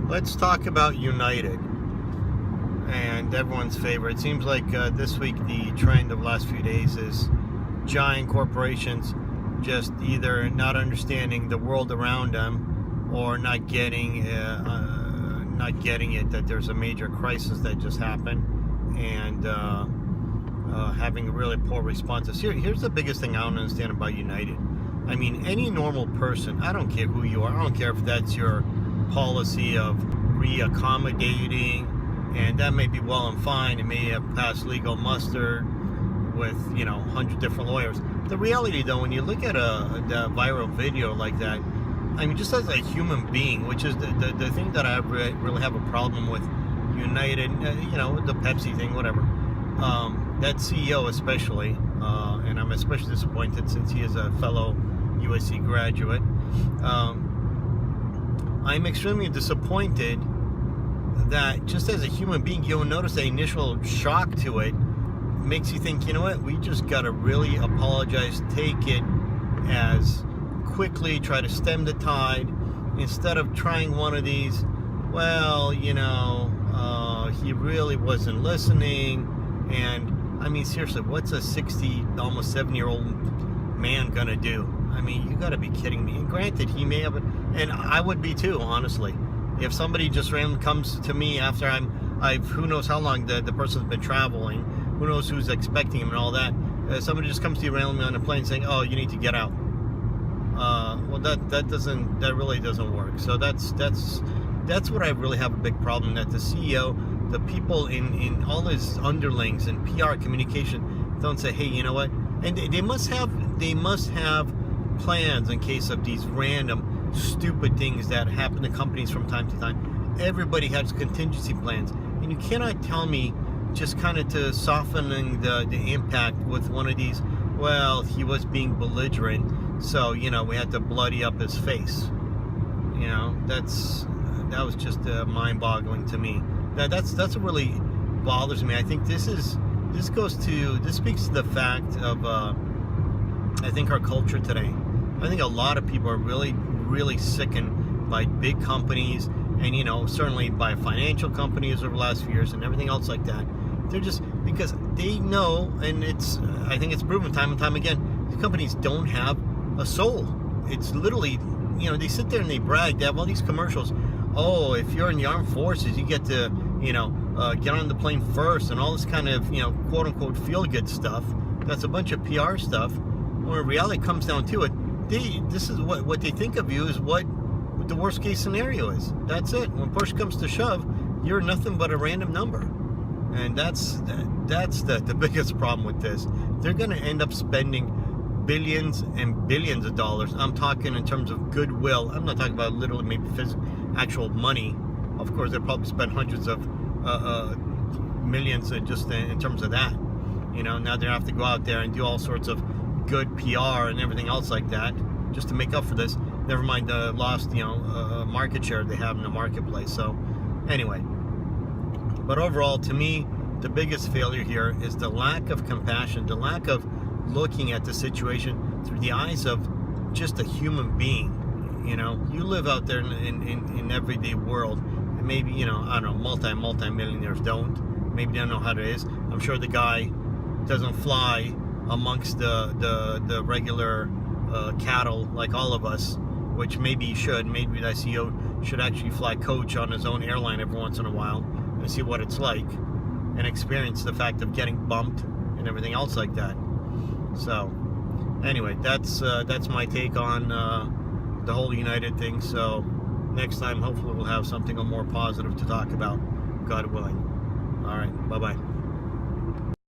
Let's talk about United and everyone's favorite. It seems like this week the trend of the last few days is giant corporations just either not understanding the world around them or not getting it that there's a major crisis that just happened, and having a really poor responses. Here's the biggest thing I don't understand about United. I mean, any normal person, I don't care who you are, I don't care if that's your policy of re-accommodating, and that may be well and fine, it may have passed legal muster with 100 different lawyers. The reality though, when you look at a viral video like that, I mean, just as a human being, which is the thing that I really have a problem with United, the Pepsi thing, whatever, that CEO especially, and I'm especially disappointed since he is a fellow USC graduate. I'm extremely disappointed that just as a human being, you'll notice the initial shock to it makes you think, you know what, we just got to really apologize, take it as quickly, try to stem the tide, instead of trying one of these, well, he really wasn't listening. And I mean, seriously, what's a 60, almost 70-year-old man gonna do? I mean, you gotta be kidding me. And granted, he may have, and I would be too, honestly. If somebody just randomly comes to me after I've who knows how long the person's been traveling, who knows who's expecting him and all that, somebody just comes to you randomly on a plane saying, oh, you need to get out. Well, that really doesn't work. So that's what I really have a big problem, that the CEO, the people in all his underlings and PR communication don't say, hey, you know what? And they must have plans in case of these random stupid things that happen to companies from time to time. Everybody has contingency plans, and you cannot tell me just kind of to softening the impact with one of these, well, he was being belligerent, so we had to bloody up his face. That was just mind-boggling to me. That's what really bothers me. I think this speaks to the fact of I think our culture today. I think a lot of people are really, really sickened by big companies, and certainly by financial companies over the last few years and everything else like that. They're just, because they know, and I think it's proven time and time again, these companies don't have a soul. It's literally, they sit there and they brag. They have all these commercials. Oh, if you're in the armed forces, you get to, get on the plane first, and all this kind of, quote unquote feel good stuff. That's a bunch of PR stuff. When reality comes down to it, this is what they think of you is what the worst case scenario is. That's it. When push comes to shove, you're nothing but a random number. And that's the biggest problem with this. They're going to end up spending billions and billions of dollars. I'm talking in terms of goodwill. I'm not talking about literally maybe actual money. Of course, they'll probably spend hundreds of millions just in terms of that. Now they have to go out there and do all sorts of good PR and everything else like that just to make up for this. Never mind the lost, market share they have in the marketplace. So, anyway. But overall, to me, the biggest failure here is the lack of compassion, the lack of looking at the situation through the eyes of just a human being. You live out there in everyday world, and maybe, I don't know, multi-millionaires don't. Maybe they don't know how it is. I'm sure the guy doesn't fly amongst the regular cattle like all of us, which maybe he should. Maybe that CEO should actually fly coach on his own airline every once in a while and see what it's like and experience the fact of getting bumped and everything else like that. So anyway, that's my take on the whole United thing. So next time, hopefully we'll have something more positive to talk about, God willing. All right, bye-bye.